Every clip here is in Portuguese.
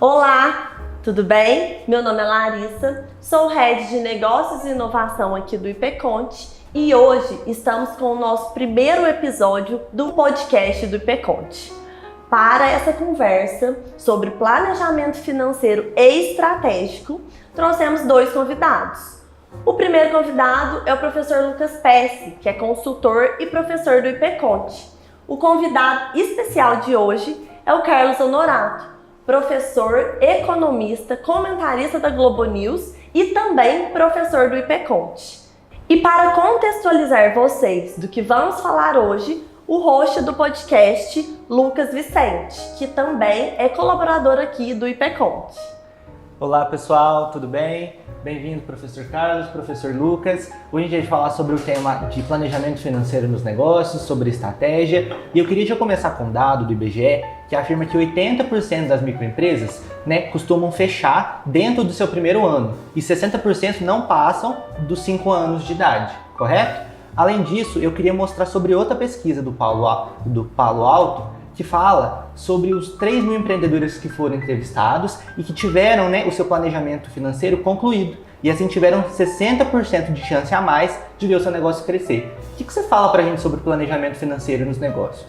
Olá, tudo bem? Meu nome é Larissa, sou Head de Negócios e Inovação aqui do IPConte e hoje estamos com o nosso primeiro episódio do podcast do IPConte. Para essa conversa sobre planejamento financeiro e estratégico, trouxemos dois convidados. O primeiro convidado é o professor Lucas Pesce, que é consultor e professor do IPConte. O convidado especial de hoje é o Carlos Honorato, professor, economista, comentarista da Globo News e também professor do IPConte. E para contextualizar vocês do que vamos falar hoje, o host do podcast, Lucas Vicente, que também é colaborador aqui do IPConte. Olá pessoal, tudo bem? Bem-vindo professor Carlos, professor Lucas. Hoje a gente vai falar sobre o tema de planejamento financeiro nos negócios, sobre estratégia. E eu queria já começar com um dado do IBGE que afirma que 80% das microempresas costumam fechar dentro do seu primeiro ano e 60% não passam dos 5 anos de idade, correto? Além disso, eu queria mostrar sobre outra pesquisa do Palo Alto, que fala sobre os 3 mil empreendedores que foram entrevistados e que tiveram o seu planejamento financeiro concluído. E assim tiveram 60% de chance a mais de ver o seu negócio crescer. O que você fala pra gente sobre planejamento financeiro nos negócios?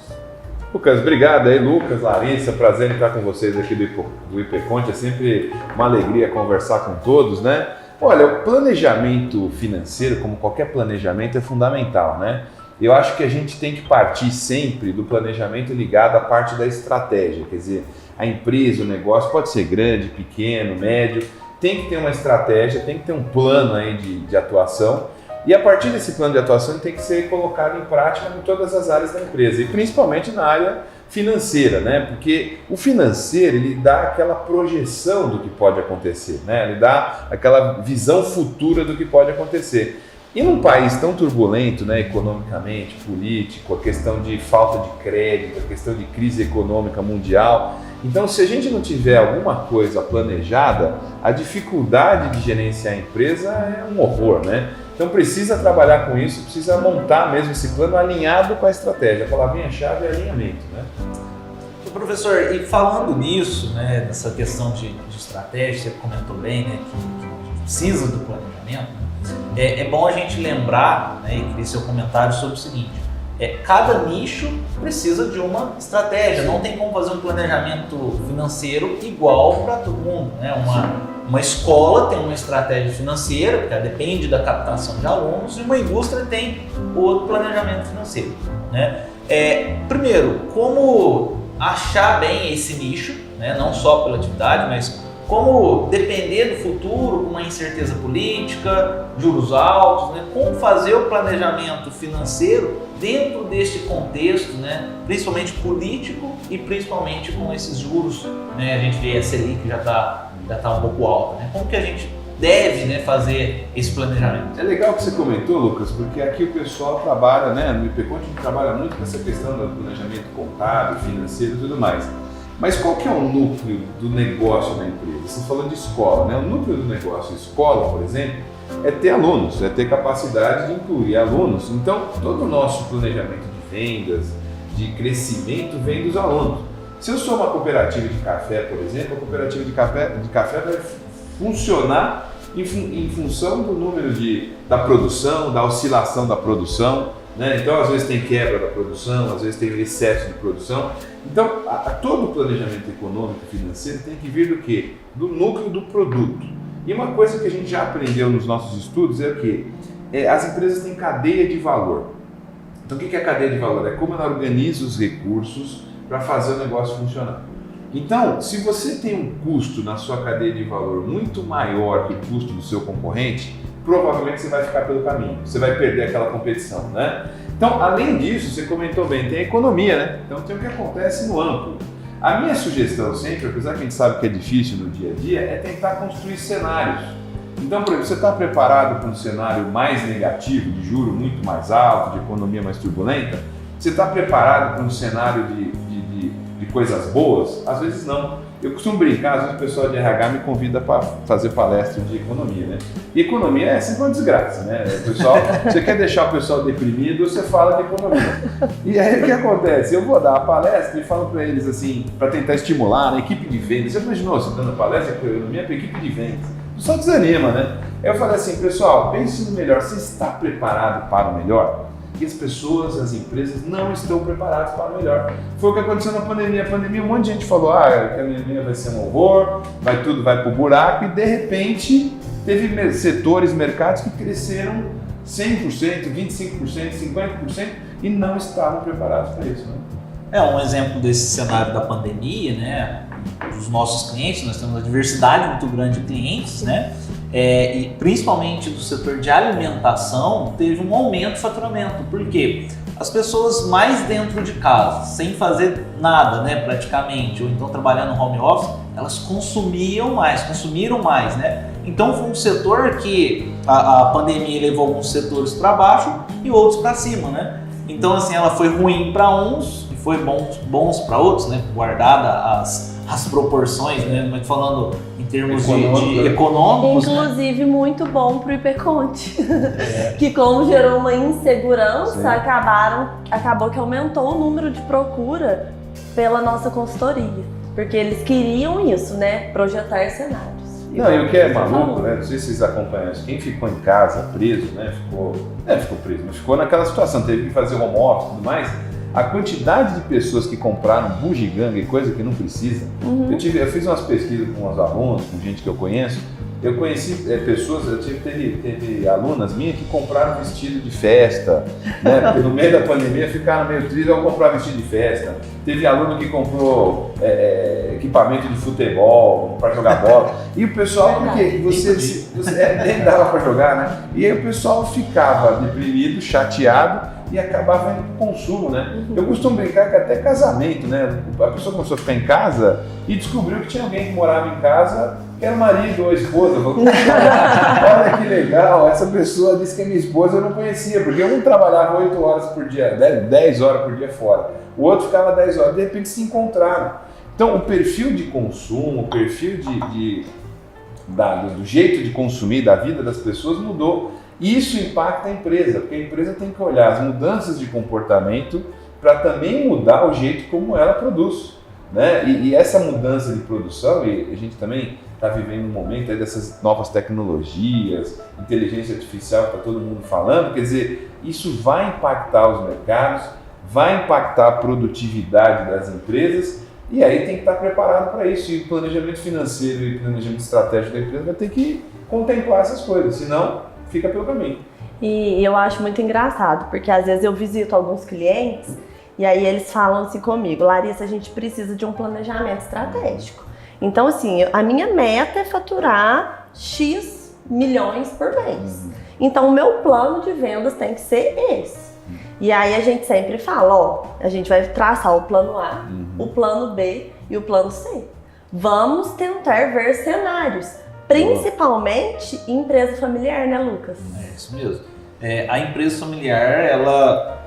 Lucas, obrigado aí, Lucas, Larissa, prazer em estar com vocês aqui do IPConte, é sempre uma alegria conversar com todos, né? Olha, o planejamento financeiro, como qualquer planejamento, é fundamental, né? Eu acho que a gente tem que partir sempre do planejamento ligado à parte da estratégia, quer dizer, a empresa, o negócio pode ser grande, pequeno, médio, tem que ter uma estratégia, tem que ter um plano aí de atuação e a partir desse plano de atuação tem que ser colocado em prática em todas as áreas da empresa e principalmente na área financeira, né? Porque o financeiro ele dá aquela projeção do que pode acontecer, né? Ele dá aquela visão futura do que pode acontecer. E num país tão turbulento, né, economicamente, político, a questão de falta de crédito, a questão de crise econômica mundial, então se a gente não tiver alguma coisa planejada, a dificuldade de gerenciar a empresa é um horror, né? Então precisa trabalhar com isso, precisa montar mesmo esse plano alinhado com a estratégia. A palavrinha-chave é alinhamento, né? Professor, e falando nisso, né, nessa questão de estratégia, você comentou bem, né, que a gente precisa do planejamento, é bom a gente lembrar, né, e queria seu comentário sobre o seguinte, cada nicho precisa de uma estratégia, não tem como fazer um planejamento financeiro igual para todo mundo, né? Uma escola tem uma estratégia financeira, porque ela depende da captação de alunos, e uma indústria tem outro planejamento financeiro, né? Primeiro, como achar bem esse nicho, né? Não só pela atividade, mas como depender do futuro, com uma incerteza política, juros altos, né? Como fazer o planejamento financeiro dentro deste contexto, né? Principalmente político e principalmente com esses juros, né? A gente vê a Selic já está um pouco alta, né? Como que a gente deve, né, fazer esse planejamento? É legal que você comentou, Lucas, porque aqui o pessoal trabalha, né, no IPConte a gente trabalha muito com essa questão do planejamento contábil, financeiro e tudo mais. Mas qual que é o núcleo do negócio da empresa? Você falou de escola, né? O núcleo do negócio, escola, por exemplo, é ter alunos, é ter capacidade de incluir alunos. Então, todo o nosso planejamento de vendas, de crescimento, vem dos alunos. Se eu sou uma cooperativa de café, por exemplo, a cooperativa de café vai funcionar em função do número da produção, da oscilação da produção, né? Então, às vezes tem quebra da produção, às vezes tem excesso de produção. Então, todo o planejamento econômico e financeiro tem que vir do quê? Do núcleo do produto. E uma coisa que a gente já aprendeu nos nossos estudos é o quê? As empresas têm cadeia de valor. Então, o que é a cadeia de valor? É como ela organiza os recursos para fazer o negócio funcionar. Então, se você tem um custo na sua cadeia de valor muito maior que o custo do seu concorrente, provavelmente você vai ficar pelo caminho, você vai perder aquela competição, né? Então, além disso, você comentou bem, tem a economia, né? Então tem o que acontece no amplo. A minha sugestão sempre, apesar que a gente sabe que é difícil no dia a dia, é tentar construir cenários. Então, por exemplo, você está preparado para um cenário mais negativo, de juro muito mais alto, de economia mais turbulenta? Você está preparado para um cenário de coisas boas? Às vezes não. Eu costumo brincar, às vezes o pessoal de RH me convida para fazer palestra de economia, né? E economia é sempre uma desgraça, né? O pessoal, você quer deixar o pessoal deprimido, você fala de economia. E aí o que acontece? Eu vou dar a palestra e falo para eles assim, para tentar estimular a equipe de vendas. Você imaginou você dando palestra de economia para a equipe de vendas? O pessoal desanima, né? Aí eu falei assim, pessoal, pense no melhor, você está preparado para o melhor? E as pessoas, as empresas não estão preparadas para o melhor. Foi o que aconteceu na pandemia. A pandemia, um monte de gente falou, a pandemia vai ser um horror, tudo vai pro buraco, e de repente teve setores, mercados que cresceram 100%, 25%, 50% e não estavam preparados para isso, né? Um exemplo desse cenário da pandemia, né? Dos nossos clientes, nós temos uma diversidade muito grande de clientes, né? E principalmente do setor de alimentação, teve um aumento de faturamento. Por quê? As pessoas mais dentro de casa, sem fazer nada, né, praticamente, ou então trabalhando no home office, elas consumiram mais, né? Então foi um setor que a pandemia levou alguns setores para baixo e outros para cima, né? Então assim, ela foi ruim para uns e foi bons para outros, né? Guardada as proporções, né? Mas falando em termos de econômicos, inclusive, né? Muito bom para o IPConte, que como gerou uma insegurança, acabou que aumentou o número de procura pela nossa consultoria, porque eles queriam isso, né? Projetar cenários. Não, e o que é maluco, né? Não sei se vocês acompanham isso. Quem ficou em casa preso, né? Ficou preso, mas ficou naquela situação, teve que fazer home office e tudo mais. A quantidade de pessoas que compraram bugiganga e coisa que não precisa. Eu fiz umas pesquisas com os alunos, com gente que eu conheço. Eu conheci pessoas, teve alunas minhas que compraram vestido de festa, né? Porque no meio da pandemia ficaram meio tristes ao comprar vestido de festa. Teve aluno que comprou equipamento de futebol para jogar bola. E o pessoal, porque você nem dava para jogar, né? E aí o pessoal ficava deprimido, chateado e acabava indo para o consumo, né? Eu costumo brincar que até casamento, né? A pessoa começou a ficar em casa e descobriu que tinha alguém que morava em casa que era o marido ou a esposa. Olha que legal, essa pessoa disse que é minha esposa, eu não conhecia, porque um trabalhava 8 horas por dia, 10 horas por dia fora, o outro ficava 10 horas, de repente se encontraram. Então o perfil de consumo, o perfil do jeito de consumir, da vida das pessoas mudou. Isso impacta a empresa, porque a empresa tem que olhar as mudanças de comportamento para também mudar o jeito como ela produz, né? E essa mudança de produção, e a gente também está vivendo um momento aí dessas novas tecnologias, inteligência artificial, está todo mundo falando, quer dizer, isso vai impactar os mercados, vai impactar a produtividade das empresas, e aí tem que estar preparado para isso. E o planejamento financeiro e o planejamento estratégico da empresa vai ter que contemplar essas coisas, senão fica pelo caminho. E eu acho muito engraçado, porque às vezes eu visito alguns clientes e aí eles falam assim comigo, Larissa, a gente precisa de um planejamento estratégico. Então assim, a minha meta é faturar X milhões por mês. Então o meu plano de vendas tem que ser esse. E aí a gente sempre fala, a gente vai traçar o plano A, o plano B e o plano C. Vamos tentar ver cenários. Principalmente em empresa familiar, né, Lucas? É isso mesmo. A empresa familiar, ela,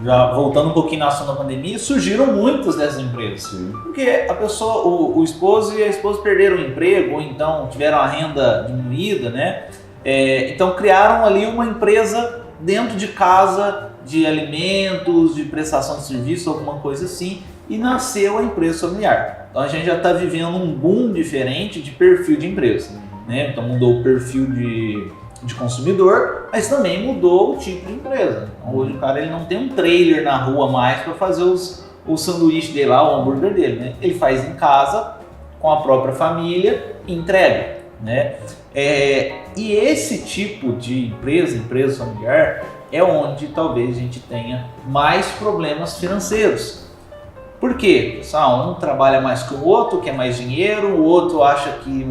já voltando um pouquinho na ação da pandemia, surgiram muitas dessas empresas. Sim. Porque a pessoa, o esposo e a esposa perderam o emprego, ou então tiveram a renda diminuída, né? Então criaram ali uma empresa dentro de casa de alimentos, de prestação de serviço, alguma coisa assim, e nasceu a empresa familiar. Então a gente já está vivendo um boom diferente de perfil de empresa, né? Então mudou o perfil de consumidor, mas também mudou o tipo de empresa. Então, hoje o cara ele não tem um trailer na rua mais para fazer o sanduíche dele lá, o hambúrguer dele, né? Ele faz em casa, com a própria família e entrega, né? E esse tipo de empresa familiar, é onde talvez a gente tenha mais problemas financeiros. Por quê? Um trabalha mais que o outro, quer mais dinheiro, o outro acha que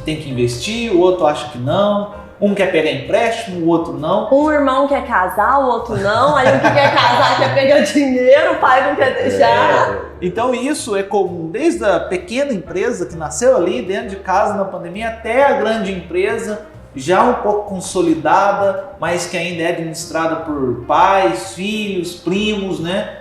tem que investir, o outro acha que não, um quer pegar empréstimo, o outro não. Um irmão quer casar, o outro não, aí o que quer casar quer pegar dinheiro, o pai não quer deixar. Então isso é comum, desde a pequena empresa que nasceu ali dentro de casa na pandemia até a grande empresa, já um pouco consolidada, mas que ainda é administrada por pais, filhos, primos, né?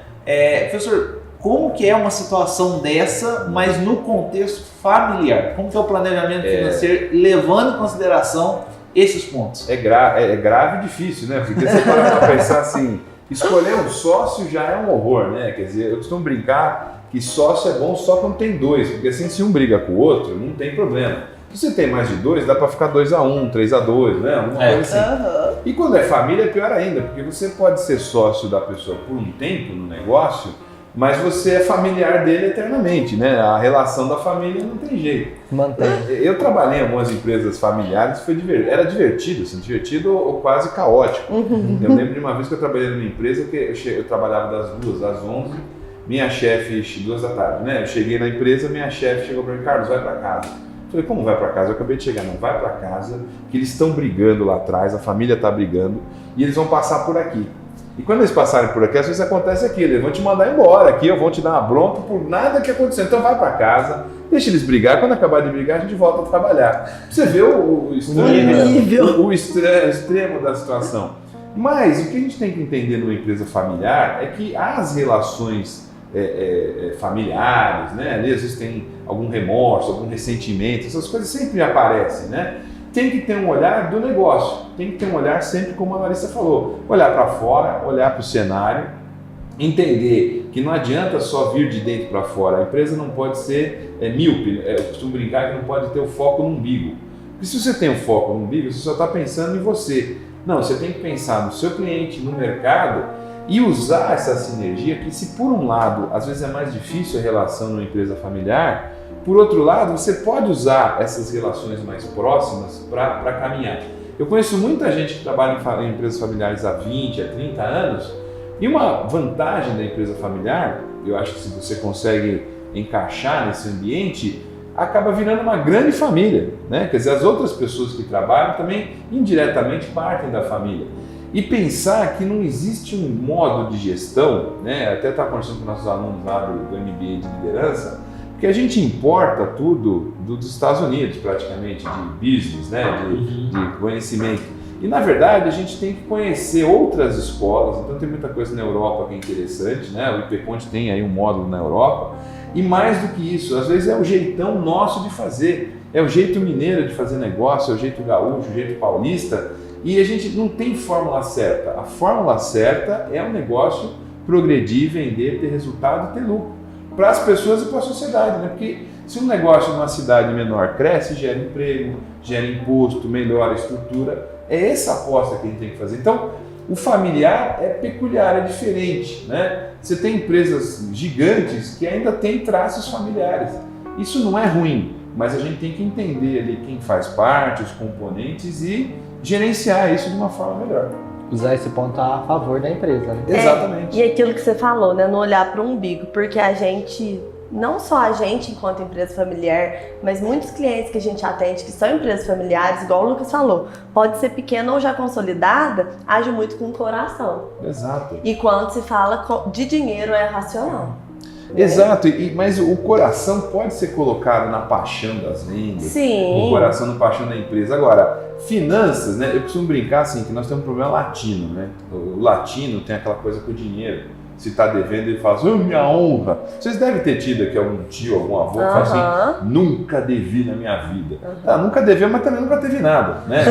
Professor, como que é uma situação dessa, mas no contexto familiar? Como que é o planejamento financeiro levando em consideração esses pontos? É grave e difícil, né? Porque você para pra pensar assim, escolher um sócio já é um horror, né? Quer dizer, eu costumo brincar que sócio é bom só quando tem dois, porque assim, se um briga com o outro, não tem problema. Se você tem mais de dois, dá para ficar 2-1, 3-2, né? Alguma coisa assim. E quando é família é pior ainda, porque você pode ser sócio da pessoa por um tempo no negócio, mas você é familiar dele eternamente, né? A relação da família não tem jeito. Mantém. Eu trabalhei em algumas empresas familiares, era divertido, assim, divertido ou quase caótico. Eu lembro de uma vez que eu trabalhei numa empresa que eu trabalhava das 2 às 11, minha chefe, 2 da tarde, né? Eu cheguei na empresa, minha chefe chegou para mim, Carlos, vai para casa. Falei, como vai para casa? Eu acabei de chegar, não, vai para casa, que eles estão brigando lá atrás, a família está brigando, e eles vão passar por aqui. E quando eles passarem por aqui, às vezes acontece aquilo, eles vão te mandar embora aqui, eu vou te dar uma bronca por nada que aconteceu. Então vai para casa, deixa eles brigar, quando acabar de brigar a gente volta a trabalhar. Você vê o extremo da situação. Mas o que a gente tem que entender numa empresa familiar é que as relações familiares, né? Ali às vezes tem algum remorso, algum ressentimento, essas coisas sempre aparecem, né? Tem que ter um olhar do negócio, tem que ter um olhar sempre como a Larissa falou, olhar para fora, olhar para o cenário, entender que não adianta só vir de dentro para fora, a empresa não pode ser míope, eu costumo brincar que não pode ter o foco no umbigo, porque se você tem o foco no umbigo, você só está pensando em você, não, você tem que pensar no seu cliente, no mercado, e usar essa sinergia que, se por um lado, às vezes é mais difícil a relação numa empresa familiar, por outro lado, você pode usar essas relações mais próximas para caminhar. Eu conheço muita gente que trabalha em empresas familiares há 20, há 30 anos, e uma vantagem da empresa familiar, eu acho que se você consegue encaixar nesse ambiente, acaba virando uma grande família, né? Quer dizer, as outras pessoas que trabalham também indiretamente partem da família. E pensar que não existe um modo de gestão, né? Até estava conversando com nossos alunos lá do MBA de liderança, porque a gente importa tudo dos Estados Unidos, praticamente, de business, né? de conhecimento. E na verdade a gente tem que conhecer outras escolas, então tem muita coisa na Europa que é interessante, né? O IPConte tem aí um módulo na Europa, e mais do que isso, às vezes é o jeitão nosso de fazer, é o jeito mineiro de fazer negócio, é o jeito gaúcho, o jeito paulista. E a gente não tem fórmula certa. A fórmula certa é um negócio progredir, vender, ter resultado e ter lucro. Para as pessoas e para a sociedade, né? Porque se um negócio numa cidade menor cresce, gera emprego, gera imposto, melhora a estrutura. É essa aposta que a gente tem que fazer. Então, o familiar é peculiar, é diferente, né? Você tem empresas gigantes que ainda têm traços familiares. Isso não é ruim, mas a gente tem que entender ali quem faz parte, os componentes e gerenciar isso de uma forma melhor. Usar esse ponto a favor da empresa, né? Exatamente. E aquilo que você falou, né? Não olhar para o umbigo, porque a gente, não só a gente enquanto empresa familiar, mas muitos clientes que a gente atende que são empresas familiares, igual o Lucas falou, pode ser pequena ou já consolidada, age muito com o coração. Exato. E quando se fala de dinheiro é racional. Exato, mas o coração pode ser colocado na paixão das vendas, Sim. no coração, na paixão da empresa. Agora, finanças, né? Eu costumo brincar assim, que nós temos um problema latino, né? O latino tem aquela coisa com o dinheiro. Se está devendo, ele fala assim, minha honra. Vocês devem ter tido aqui algum tio, algum avô que fala assim, nunca devi na minha vida. Nunca deveu, mas também nunca teve nada, né?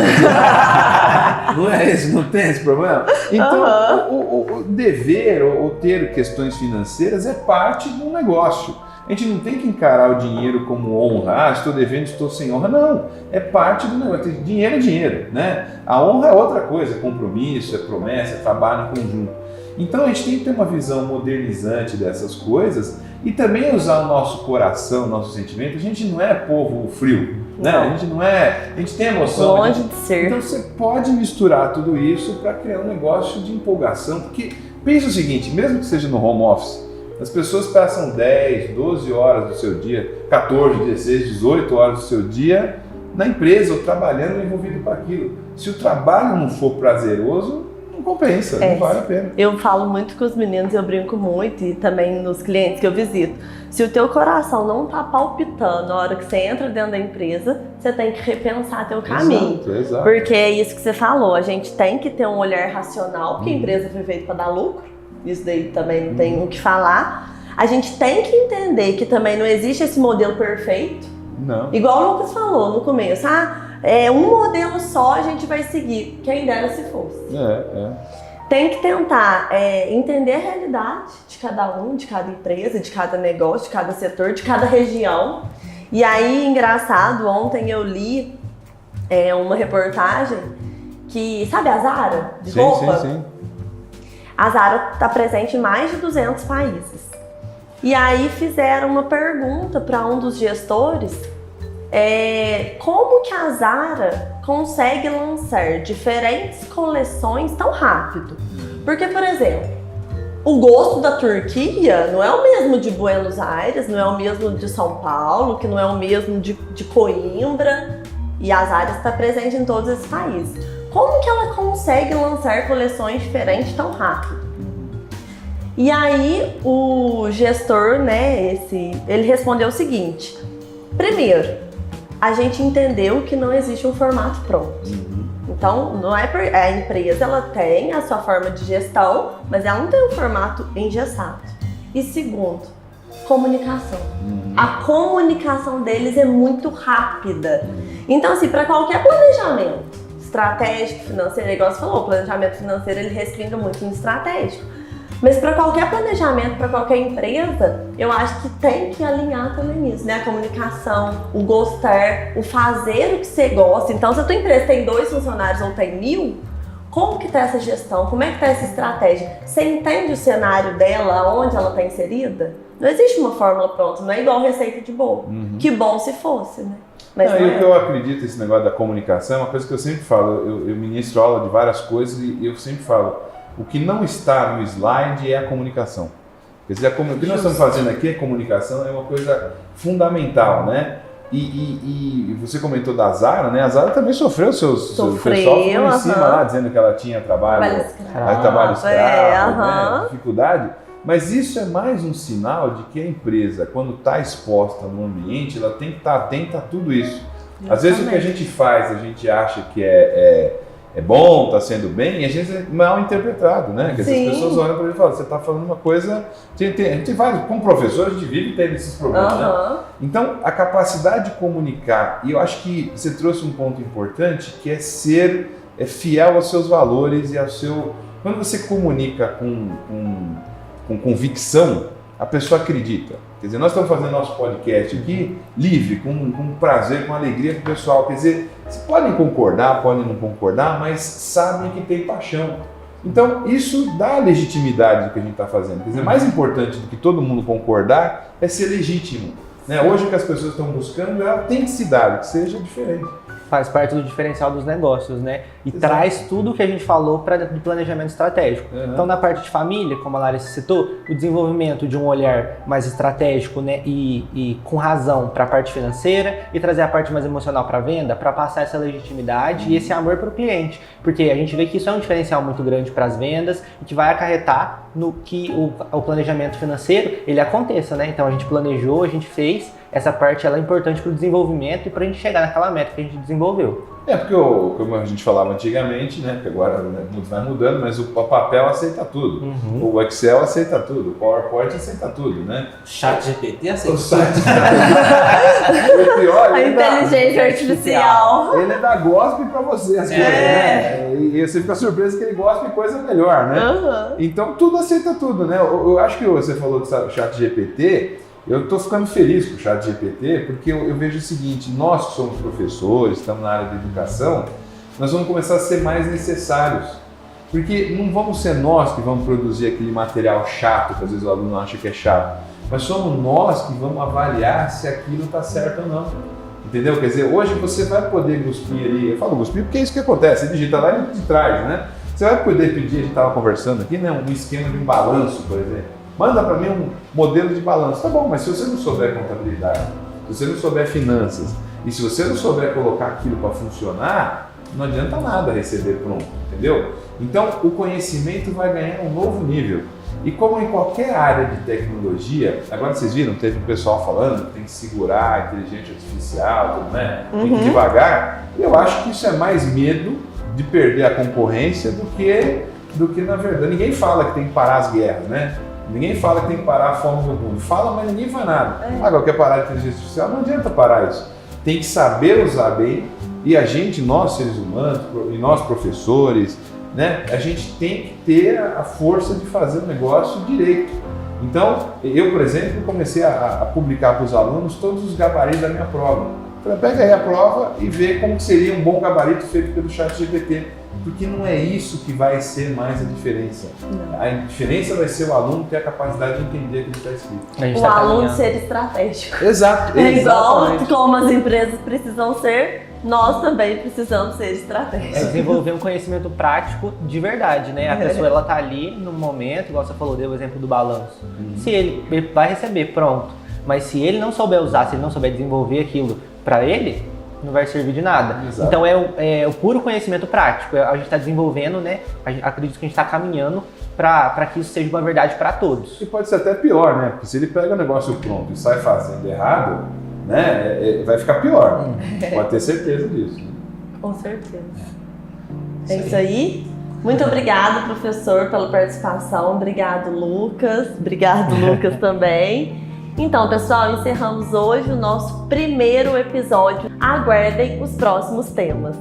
Não é esse, não tem esse problema? Então, o dever ou ter questões financeiras é parte do negócio. A gente não tem que encarar o dinheiro como honra. Estou devendo, estou sem honra. Não, é parte do negócio. Dinheiro é dinheiro, né? A honra é outra coisa, é compromisso, é promessa, é trabalho em conjunto. Então a gente tem que ter uma visão modernizante dessas coisas e também usar o nosso coração, o nosso sentimento. A gente não é povo frio, né? A gente não é, a gente tem emoção. Longe de ser. Então você pode misturar tudo isso para criar um negócio de empolgação, porque pensa o seguinte, mesmo que seja no home office, as pessoas passam 10, 12 horas do seu dia, 14, 16, 18 horas do seu dia na empresa ou trabalhando envolvido com aquilo. Se o trabalho não for prazeroso, não compensa, não vale a pena. Eu falo muito com os meninos, eu brinco muito e também nos clientes que eu visito. Se o teu coração não tá palpitando na hora que você entra dentro da empresa, você tem que repensar teu caminho. Exato. Porque é isso que você falou, a gente tem que ter um olhar racional, porque a empresa foi feita para dar lucro, isso daí também não tem o que falar. A gente tem que entender que também não existe esse modelo perfeito. Não. Igual o Lucas falou no começo, um modelo só a gente vai seguir, quem dera se fosse. Tem que tentar entender a realidade de cada um, de cada empresa, de cada negócio, de cada setor, de cada região. E aí, engraçado, ontem eu li uma reportagem que, sabe a Zara, de roupa? Sim. A Zara está presente em mais de 200 países. E aí fizeram uma pergunta para um dos gestores, como que a Zara consegue lançar diferentes coleções tão rápido? Porque, por exemplo, o gosto da Turquia não é o mesmo de Buenos Aires, não é o mesmo de São Paulo, que não é o mesmo de Coimbra, e a Zara está presente em todos esses países. Como que ela consegue lançar coleções diferentes tão rápido? E aí o gestor, ele respondeu o seguinte: primeiro, a gente entendeu que não existe um formato pronto. Então, não é a empresa, ela tem a sua forma de gestão, mas ela não tem um formato engessado. E segundo, comunicação. A comunicação deles é muito rápida. Então, assim, para qualquer planejamento estratégico, financeiro, igual você falou, o planejamento financeiro ele restringe muito no estratégico. Mas para qualquer planejamento, para qualquer empresa, eu acho que tem que alinhar também nisso, né? A comunicação, o gostar, o fazer o que você gosta. Então, se a tua empresa tem 2 funcionários ou tem 1.000, como que tá essa gestão? Como é que tá essa estratégia? Você entende o cenário dela, onde ela está inserida? Não existe uma fórmula pronta, não é igual receita de bolo. Que bom se fosse, né? Mas o que eu acredito nesse negócio da comunicação é uma coisa que eu sempre falo. Eu ministro aula de várias coisas e eu sempre falo: o que não está no slide é a comunicação. Quer dizer, o que nós estamos fazendo aqui, a comunicação é uma coisa fundamental, né? E você comentou da Zara, né? A Zara também sofreu o pessoal ficou em cima lá, dizendo que ela tinha trabalho escravo, né? Dificuldade. Mas isso é mais um sinal de que a empresa, quando está exposta no ambiente, ela tem que estar atenta a tudo isso. Às vezes o que a gente faz, a gente acha que é bom, está sendo bem, e às vezes é mal interpretado, né? Quer dizer, as pessoas olham para ele e falam: você está falando uma coisa... Tem vários, como professor, a gente vive tendo esses problemas, né? Então, a capacidade de comunicar, e eu acho que você trouxe um ponto importante, que é ser fiel aos seus valores e ao seu... Quando você comunica com convicção, a pessoa acredita. Quer dizer, nós estamos fazendo nosso podcast aqui livre, com prazer, com alegria com o pessoal. Quer dizer, vocês podem concordar, podem não concordar, mas sabem que tem paixão. Então, isso dá legitimidade do que a gente está fazendo. Quer dizer, mais importante do que todo mundo concordar é ser legítimo, né? Hoje o que as pessoas estão buscando é a autenticidade, que seja diferente. Faz parte do diferencial dos negócios, né? E traz tudo o que a gente falou para dentro do planejamento estratégico. Então, na parte de família, como a Larissa citou, o desenvolvimento de um olhar mais estratégico, né? E com razão para a parte financeira e trazer a parte mais emocional para a venda, para passar essa legitimidade e esse amor para o cliente. Porque a gente vê que isso é um diferencial muito grande para as vendas e que vai acarretar no que o planejamento financeiro ele aconteça, né? Então, a gente planejou, a gente fez. Essa parte ela é importante para o desenvolvimento e para a gente chegar naquela meta que a gente desenvolveu. Porque, como a gente falava antigamente, né, que agora vai mudando, mas o papel aceita tudo, o Excel aceita tudo, o PowerPoint aceita tudo, né? ChatGPT aceita tudo. O pior, a inteligência artificial. Ele dá gospel para você, as coisas, né? E você fica surpreso que ele gospel coisa melhor, né? Então tudo aceita tudo, né? Eu acho que você falou do ChatGPT. Eu estou ficando feliz com o ChatGPT porque eu vejo o seguinte: nós que somos professores, estamos na área da educação, nós vamos começar a ser mais necessários. Porque não vamos ser nós que vamos produzir aquele material chato, que às vezes o aluno acha que é chato, mas somos nós que vamos avaliar se aquilo está certo ou não. Entendeu? Quer dizer, hoje você vai poder cuspir ali, eu falo cuspir porque é isso que acontece, você digita lá e de trás, né? Você vai poder pedir, a gente estava conversando aqui, né, um esquema de um balanço, por exemplo. Manda para mim um modelo de balanço. Tá bom, mas se você não souber contabilidade, se você não souber finanças, e se você não souber colocar aquilo para funcionar, não adianta nada receber pronto, entendeu? Então, o conhecimento vai ganhar um novo nível. E como em qualquer área de tecnologia, agora vocês viram, teve um pessoal falando que tem que segurar a inteligência artificial, tudo, né? Tem que ir devagar. Eu acho que isso é mais medo de perder a concorrência do que na verdade. Ninguém fala que tem que parar as guerras, né? Ninguém fala que tem que parar a fome do mundo. Fala, mas ninguém faz nada. Agora quer parar a inteligência artificial, não adianta parar isso. Tem que saber usar bem e a gente, nós seres humanos, e nós professores, né, a gente tem que ter a força de fazer o negócio direito. Então, eu, por exemplo, comecei a publicar para os alunos todos os gabaritos da minha prova. Falei, pega aí a prova e vê como seria um bom gabarito feito pelo ChatGPT. Porque não é isso que vai ser mais a diferença. Não. A diferença vai ser o aluno ter a capacidade de entender aquilo que está escrito. O aluno ser estratégico. Exato. É igual Exatamente. como as empresas precisam ser, nós também precisamos ser estratégicos. É desenvolver um conhecimento prático de verdade, né? A pessoa, ela tá ali no momento, igual você falou, deu o exemplo do balanço. Se ele vai receber, pronto. Mas se ele não souber usar, se ele não souber desenvolver aquilo para ele, não vai servir de nada. Exato. Então é o puro conhecimento prático. A gente está desenvolvendo, né? Acredito que a gente está caminhando para que isso seja uma verdade para todos. E pode ser até pior, né? Porque se ele pega o negócio pronto e sai fazendo errado, né? Vai ficar pior. Pode ter certeza disso. Né? Com certeza. É isso aí. Muito obrigado, professor, pela participação. Obrigado, Lucas. Obrigado, Lucas, também. Então, pessoal, encerramos hoje o nosso primeiro episódio. Aguardem os próximos temas.